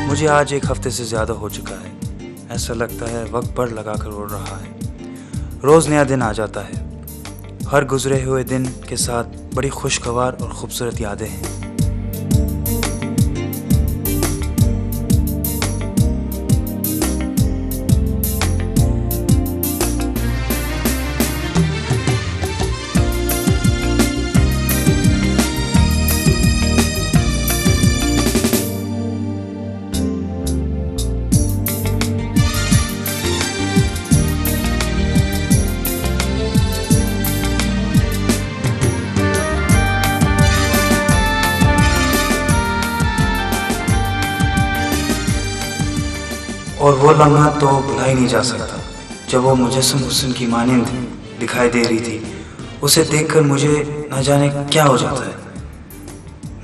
मुझे आज 1 हफ्ते से ज़्यादा हो चुका है। ऐसा लगता है वक्त पर लगा कर उड़ रहा है। रोज़ नया दिन आ जाता है। हर गुजरे हुए दिन के साथ बड़ी खुशगवार और ख़ूबसूरत यादें हैं। और वो लम्हा तो भुला ही नहीं जा सकता जब वो मुजस्सम हुस्न की मानिंद दिखाई दे रही थी। उसे देखकर मुझे न जाने क्या हो जाता है।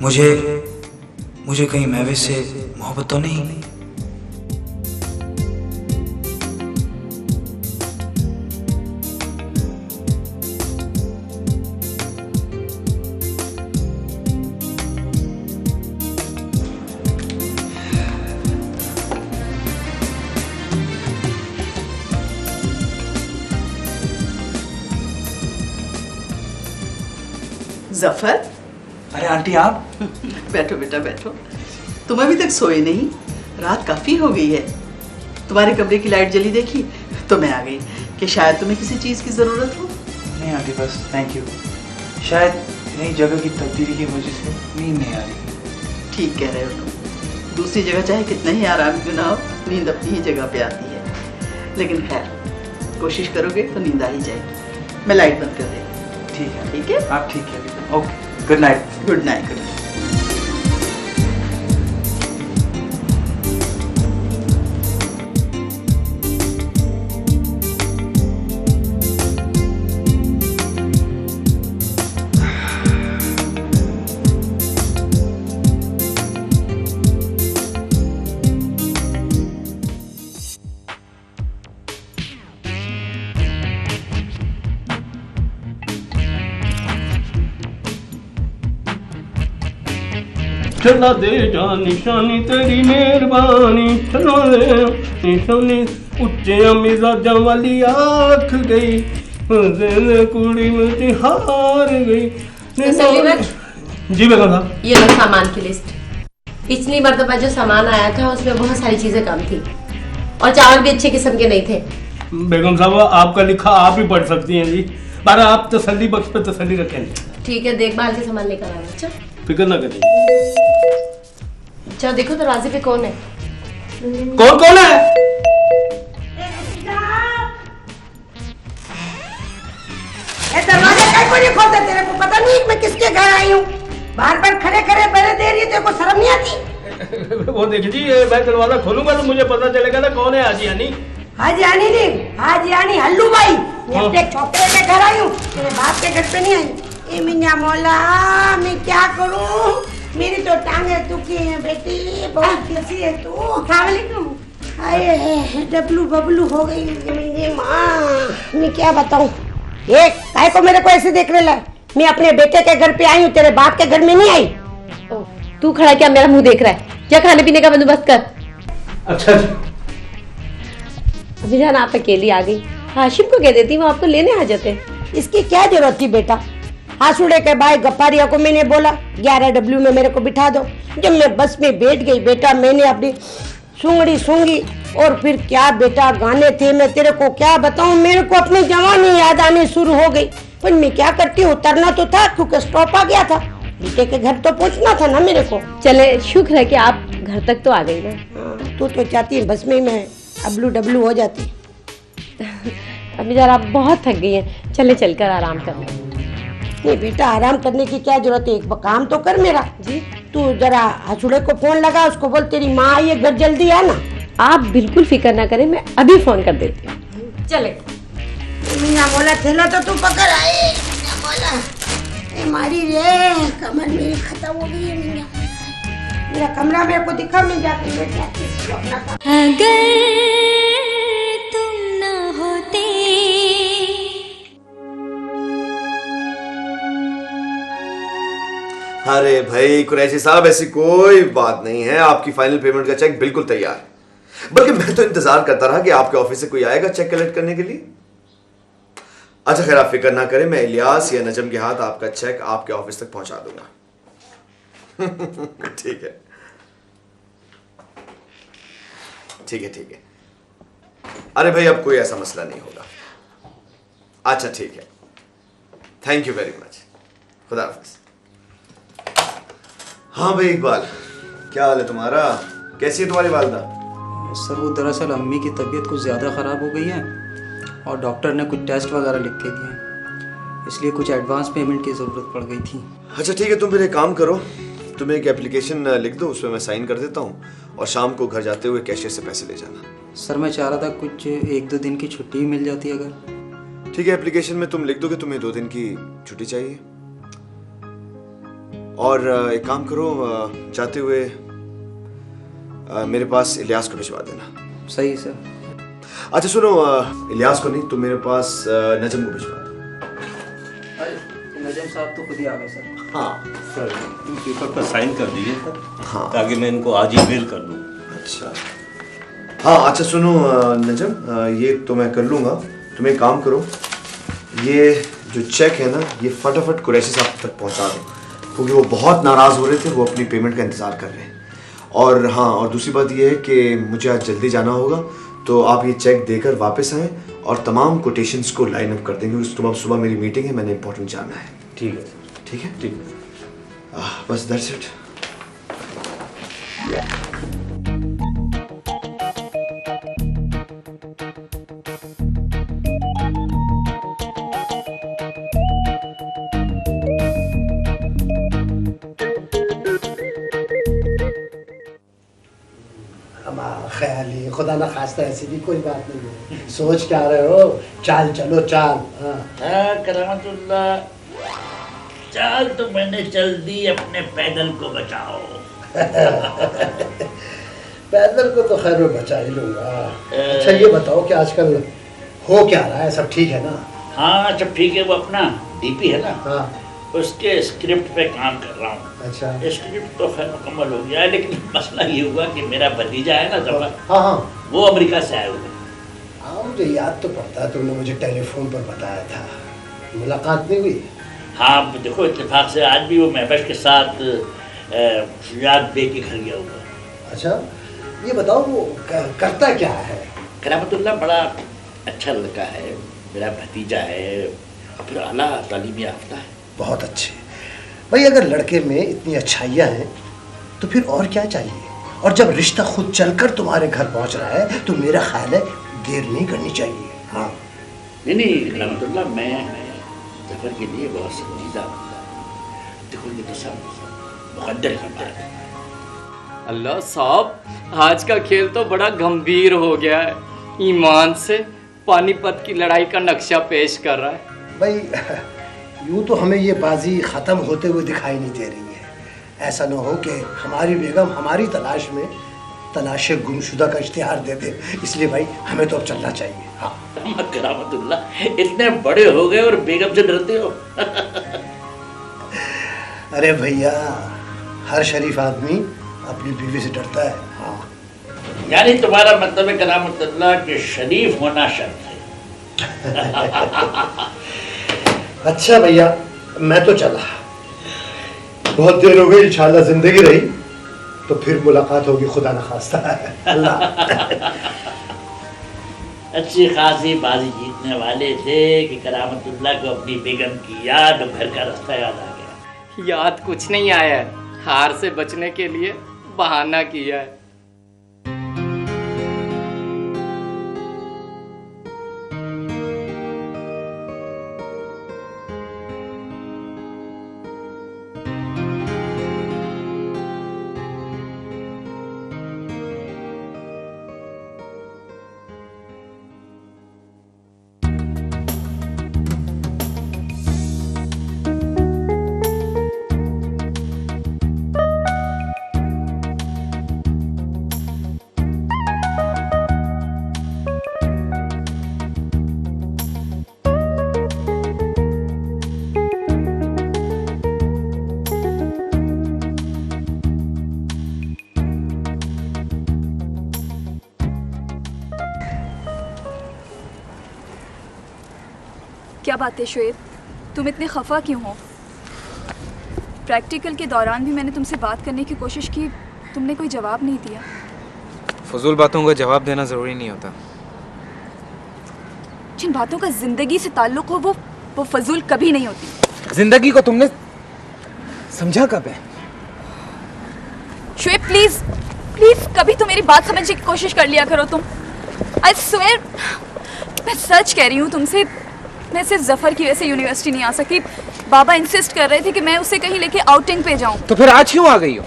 मुझे कहीं महवे से मोहब्बत तो नहीं? जफर, अरे आंटी आप बैठो बेटा बैठो। तुम अभी तक सोए नहीं? रात काफी हो गई है। तुम्हारे कमरे की लाइट जली देखी तो मैं आ गई कि शायद तुम्हें किसी चीज की जरूरत हो। नहीं आंटी, बस थैंक यू। शायद नई जगह की तब्दीली की वजह से नींद नहीं आ रही। ठीक कह रहे हो तुम। दूसरी जगह चाहे कितना ही आराम क्यों ना हो, नींद अपनी ही जगह पे आती है। लेकिन खैर, कोशिश करोगे तो नींद आ ही जाएगी। मैं लाइट बंद कर देती। ठीक है, ठीक है, आप ठीक है। Okay, good night. Good night. Good night. चला दे जा निशानी तेरी मेहरबानी, चला दे निशानी। उच्चे मिजाजा वाली आँख गई, कुड़ी मुझे हार गई। जी बेगम साहब, ये लो सामान की लिस्ट। पिछली मर्तबा जो सामान आया था उसमें बहुत सारी चीजें कम थी और चावल भी अच्छे किस्म के नहीं थे। बेगम साहब आपका लिखा आप ही पढ़ सकती हैं जी, पर आप तसल्ली बख्श पे तसल्ली रखें। ठीक है, देखभाल के सामान लेकर आना। अच्छा, फिक्र ना करिए। अच्छा देखो दरवाजे पे कौन है? कौन है? दरवाजा काय को नहीं खोलता? तेरे को पता नहीं मैं किसके घर आई हूँ? बाहर पर खड़े खड़े पहले दे रही है, तेरे को शर्म नहीं आती? वो देख जी, मैं दरवाजा खोलूंगा तो मुझे पता चलेगा ना कौन है हाजी यानी। हाजी आनी नहीं, हाजी आनी हल्लू भाई। मैं अपने छोकरे के घर आई हूँ, तेरे बाप के घर पे नहीं आई। ए मिन्या मौला, मैं क्या करूँ? मेरी तो टांगे दुखी हैं बेटी, बहुत कैसी है तू? अस्सलामुअलैकुम। अरे डबलू बबलू हो गई मेरी माँ, मैं क्या बताऊँ? एक काय को मेरे को ऐसे देख रहे ला? मैं अपने बेटे के घर पे आई हूँ, तेरे बाप के घर में नहीं आई। तू खड़ा क्या मेरा मुंह देख रहा है? क्या खाने पीने का बंदोबस्त कर। अच्छा जी। अभी जान आप अकेली आ गई, हाशिम को कह देती वो आपको लेने आ जाते। इसकी क्या जरूरत थी बेटा? हासुड़े के भाई गप्पारिया को मैंने बोला 11W में मेरे को बिठा दो। जब मैं बस में बैठ गई बेटा, मैंने अपनी सुंगड़ी सूंगी और फिर क्या बेटा गाने थे, मैं तेरे को क्या बताऊं। मेरे को अपनी जवानी याद आनी शुरू हो गई, पर मैं क्या करती हूँ, उतरना तो था क्योंकि स्टॉप आ गया था। बेटे के घर तो पहुँचना था ना मेरे को। चले शुक्र है कि आप घर तक तो आ गई ना। तू तो चाहती है बस में मैं W हो जाती। अभी जरा आप बहुत थक गई हैं, चले चलकर आराम कर लें। नहीं बेटा, आराम करने की क्या जरूरत है, एक काम तो कर मेरा जी। तू जरा हसुड़े को फोन लगा, उसको बोल तेरी माँ आई है घर, जल्दी आना। आप बिल्कुल फिक्र ना करें, मैं अभी फोन कर देती हूँ। चले। मीना बोला थैला तो तू पकड़ आई। मीना बोला ए मारी रे, कमर मेरी खत्म हो गई है। मीना मेरा कमरा मेरे को दिखा, मैं जाके बैठ जाती हूँ। अगर तुम न होते अरे भाई कुरैशी साहब, ऐसी कोई बात नहीं है। आपकी फाइनल पेमेंट का चेक बिल्कुल तैयार है। बल्कि मैं तो इंतजार करता रहा कि आपके ऑफिस से कोई आएगा चेक कलेक्ट करने के लिए। अच्छा खैर, आप फिक्र ना करें, मैं इलियास या नजम के हाथ आपका चेक आपके ऑफिस तक पहुंचा दूंगा। ठीक है, ठीक है, ठीक है। अरे भाई, अब कोई ऐसा मसला नहीं होगा। अच्छा ठीक है, थैंक यू वेरी मच। खुदा हाफिज। हाँ भाई इकबाल, क्या हाल है तुम्हारा? कैसी है तुम्हारी वालदा? सर वो दरअसल अम्मी की तबीयत कुछ ज़्यादा ख़राब हो गई है और डॉक्टर ने कुछ टेस्ट वगैरह लिख के दिए हैं, इसलिए कुछ एडवांस पेमेंट की ज़रूरत पड़ गई थी। अच्छा ठीक है, तुम फिर एक काम करो, तुम एक एप्लीकेशन लिख दो, उसमें मैं साइन कर देता हूँ और शाम को घर जाते हुए कैशियर से पैसे ले जाना। सर मैं चाह रहा था कुछ 1-2 दिन की छुट्टी ही मिल जाती अगर। ठीक है, एप्लीकेशन में तुम लिख दो कि तुम्हें 2 दिन की छुट्टी चाहिए। और एक काम करो, जाते हुए मेरे पास इलियास को भिजवा देना। सही सर। अच्छा सुनो, इलियास को नहीं, तुम मेरे पास नजम को भिजवा दो। नजम साहब तो खुद ही आ गए सर। हाँ सर, तुम पेपर पर साइन कर दीजिए सर। हाँ, ताकि मैं इनको आज ही मेल कर दूँ। अच्छा हाँ, अच्छा सुनो नजम, ये तो मैं कर लूँगा। तुम एक काम करो, ये जो चेक है ना, ये फटाफट कुरैशी साहब तक पहुँचा दो, क्योंकि वो बहुत नाराज़ हो रहे थे, वो अपनी पेमेंट का इंतज़ार कर रहे हैं। और हाँ, और दूसरी बात ये है कि मुझे आज जल्दी जाना होगा, तो आप ये चेक देकर वापस आएँ और तमाम कोटेशंस को लाइन अप कर देंगे। उस सुबह मेरी मीटिंग है, मैंने इंपॉर्टेंट जाना है। ठीक है, ठीक है, ठीक है। बस दैट्स इट। ख्याली खुदा ना खास्ता ऐसी भी कोई बात नहीं है। सोच क्या रहे हो? चाल चलो चाल। हाँ करामतुल्लाह, चाल तो मैंने चल दी, अपने पैदल को बचाओ। पैदल को तो खैर मैं बचा ही लूंगा। अच्छा ये बताओ कि आजकल हो क्या रहा है? सब ठीक है ना? हाँ सब ठीक है। वो अपना डीपी है ना, हाँ उसके स्क्रिप्ट पे काम कर रहा हूँ। अच्छा, स्क्रिप्ट तो खैर मुकम्मल हो गया है, लेकिन मसला ये हुआ कि मेरा भतीजा है ना जफर, हाँ हाँ वो अमेरिका से आया हुआ है। हाँ मुझे याद तो पड़ता है, तुमने मुझे टेलीफोन पर बताया था। मुलाकात नहीं हुई? हाँ देखो, इत्तेफाक से आज भी वो महबश के साथ शुजात बे के घर गया हुआ है। अच्छा ये बताओ वो करता क्या है? करामतुल्लाह बड़ा अच्छा लड़का है, मेरा भतीजा है, और फिर आला तालीम याफ्ता है। बहुत अच्छे भाई, अगर लड़के में इतनी अच्छाइयाँ हैं तो फिर और क्या चाहिए? और जब रिश्ता खुद चलकर तुम्हारे घर पहुंच रहा है तो मेरा ख्याल है देर नहीं करनी चाहिए। हाँ नहीं करामतुल्लाह, मैं जफर के लिए बहुत संजीदा बंदा। देखो ये तो सब मुकद्दर की बात है। अल्लाह साहब, आज का खेल तो बड़ा गंभीर हो गया है। ईमान से पानीपत की लड़ाई का नक्शा पेश कर रहा है। भाई यूँ तो हमें ये बाजी ख़त्म होते हुए दिखाई नहीं दे रही है। ऐसा न हो कि हमारी बेगम हमारी तलाश में तलाश गुमशुदा का इश्तिहार दे दे, इसलिए भाई हमें तो अब चलना चाहिए। हाँ करामतुल्लाह, इतने बड़े हो गए और बेगम से डरते हो? अरे भैया, हर शरीफ आदमी अपनी बीवी से डरता है। हाँ यानी तुम्हारा मतलब है करामतुल्लाह कि शरीफ होना शर्त है। अच्छा भैया, मैं तो चला, बहुत देर हो गई। इंशाल्लाह जिंदगी रही तो फिर मुलाकात होगी, खुदा न खास्ता है। अल्लाह। अच्छी खासी बाजी जीतने वाले थे कि करामतुल्लाह को अपनी बेगम की याद और घर का रास्ता याद आ गया। याद कुछ नहीं आया है, हार से बचने के लिए बहाना किया है। क्या बात है शुएब, तुम इतने खफा क्यों हो? प्रैक्टिकल के दौरान भी मैंने तुमसे बात करने की कोशिश की, तुमने कोई जवाब नहीं दिया। फजूल बातों का जवाब देना ज़रूरी नहीं होता। जिन बातों का जिंदगी से ताल्लुक हो वो फजूल कभी नहीं होती। जिंदगी को तुमने समझा कब है? शुएब प्लीज प्लीज कभी तो मेरी बात समझने की कोशिश कर लिया करो तुम। आई स्वेयर, मैं सच कह रही हूँ तुमसे, मैं सिर्फ जफर की वजह से यूनिवर्सिटी नहीं आ सकी। बाबा इंसिस्ट कर रहे थे कि मैं उसे कहीं लेके आउटिंग पे जाऊं। तो फिर आज क्यों आ गई हो?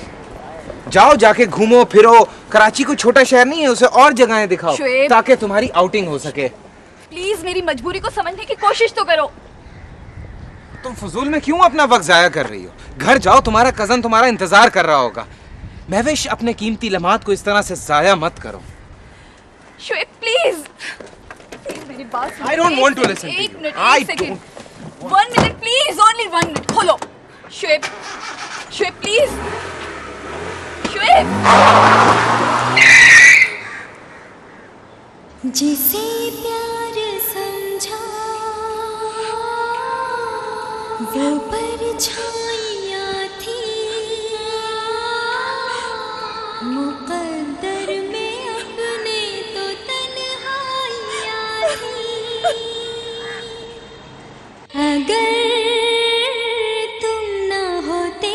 जाओ, जाके घूमो फिरो। कराची कोई छोटा शहर नहीं है, उसे और जगहें दिखाओ ताकि तुम्हारी आउटिंग हो सके। प्लीज मेरी मजबूरी को समझने की कोशिश तो करो। तुम फजूल में क्यों अपना वक्त जाया कर रही हो? घर जाओ, तुम्हारा कजन तुम्हारा इंतजार कर रहा होगा। महविश, अपने कीमती लम्हात को इस तरह से जाया मत करो। शुएब प्लीज मेरी बात सुनो। I don't want to listen to you. एक मिनट, I एक second, 1 minute please, only 1 minute. खोलो शुएब, शुएब प्लीज, शुएब। जिसे प्यार समझा वो परछाइयाँ थी, मुकद्दर में अपने तो तन्हाइयाँ थी। अगर तुम न होते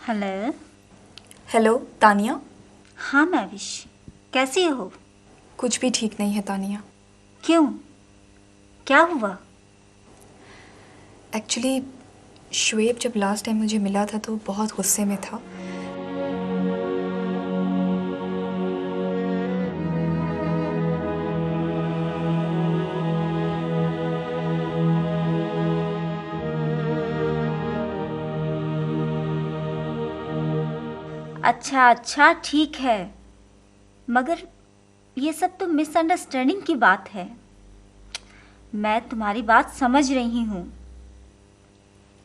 हेलो। हेलो तानिया। हाँ महविश, कैसी हो? कुछ भी ठीक नहीं है तानिया। क्यों, क्या हुआ? एक्चुअली शुएब जब लास्ट टाइम मुझे मिला था तो बहुत गुस्से में था। अच्छा अच्छा, ठीक है, मगर ये सब तो मिसअंडरस्टैंडिंग की बात है। मैं तुम्हारी बात समझ रही हूँ,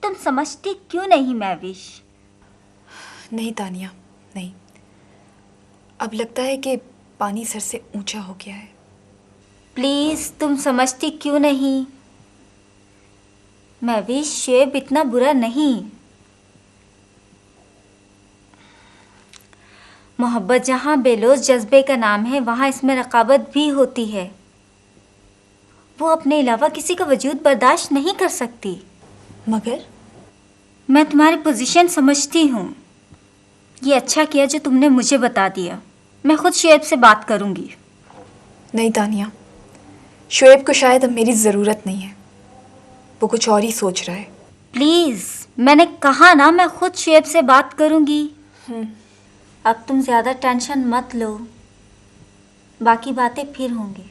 तुम समझती क्यों नहीं महविश? नहीं तानिया, नहीं। अब लगता है कि पानी सर से ऊंचा हो गया है। प्लीज तुम समझती क्यों नहीं? महविश, शुएब इतना बुरा नहीं। मोहब्बत जहाँ बेलोज जज्बे का नाम है, वहाँ इसमें रकाबत भी होती है। वो अपने अलावा किसी का वजूद बर्दाश्त नहीं कर सकती। मगर मैं तुम्हारी पोजीशन समझती हूँ। ये अच्छा किया जो तुमने मुझे बता दिया। मैं खुद शुएब से बात करूँगी। नहीं तानिया, शुएब को शायद अब मेरी ज़रूरत नहीं है, वो कुछ और ही सोच रहा है। प्लीज़, मैंने कहा ना, मैं खुद शुएब से बात करूँगी। अब तुम ज़्यादा टेंशन मत लो, बाकी बातें फिर होंगी,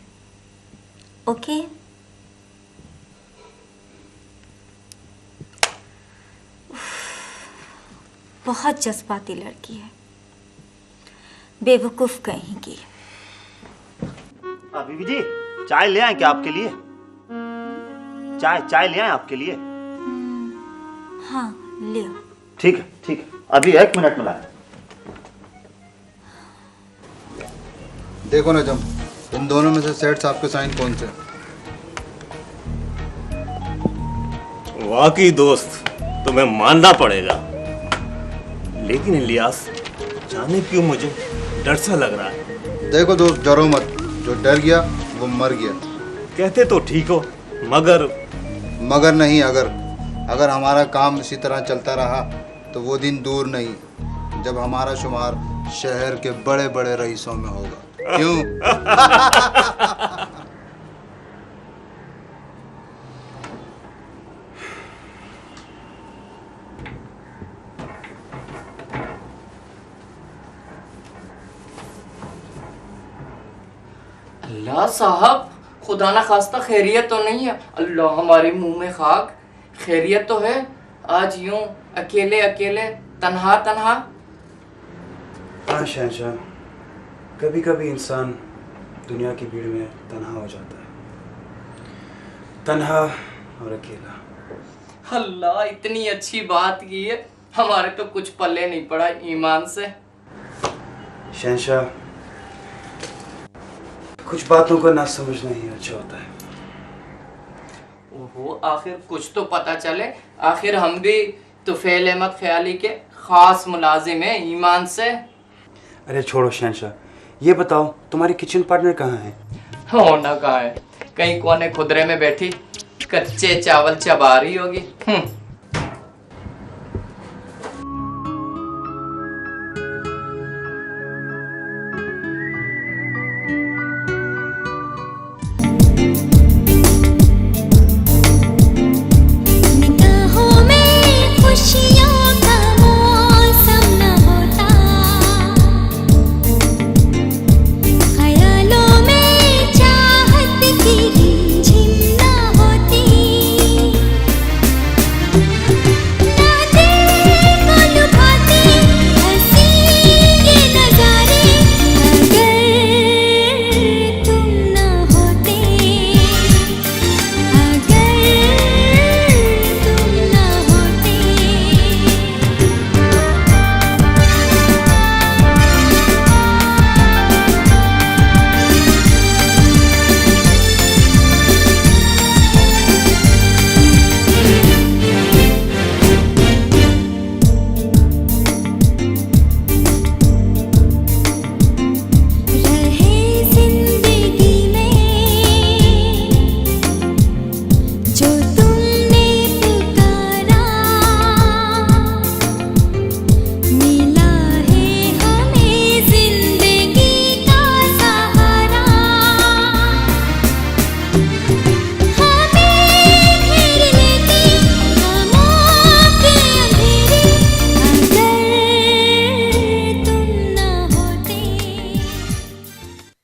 ओके? बहुत जज्बाती लड़की है, बेवकूफ़ कहीं की। बीबी जी, चाय ले आए क्या आपके लिए? चाय ले आए आपके लिए? हाँ, ले आओ। ठीक है, अभी 1 मिनट में लाए। देखो नजम, इन दोनों में से सेट्स आपके साइन कौन से? वाकई दोस्त, तुम्हें मानना पड़ेगा, लेकिन इलियास, जाने क्यों मुझे डर सा लग रहा है। देखो दोस्त, डरो मत, जो डर गया वो मर गया। कहते तो ठीक हो, मगर नहीं, अगर हमारा काम इसी तरह चलता रहा तो वो दिन दूर नहीं जब हमारा शुमार शहर के बड़े बड़े रईसों में होगा। क्यों? अल्लाह साहब, खुदा ना खास्ता खैरियत तो नहीं है? अल्लाह हमारे मुंह में खाक, खैरियत तो है। आज यूं अकेले अकेले तन्हा तन्हा। हाँ शहंशाह, कभी कभी इंसान दुनिया की भीड़ में तन्हा हो जाता है, तन्हा और अकेला। अल्लाह इतनी अच्छी बात की है, हमारे तो कुछ पल्ले नहीं पड़ा ईमान से। शहंशाह, कुछ बातों को ना समझना ही अच्छा होता है। ओहो, आखिर कुछ तो पता चले। आखिर हम भी तुफैल अहमद ख्याली के खास मुलाजिम हैं ईमान से। अरे छोड़ो शहंशाह, ये बताओ तुम्हारी किचन पार्टनर कहाँ है? होना कहाँ है, कहीं कोने खुदरे में बैठी कच्चे चावल चबा रही होगी।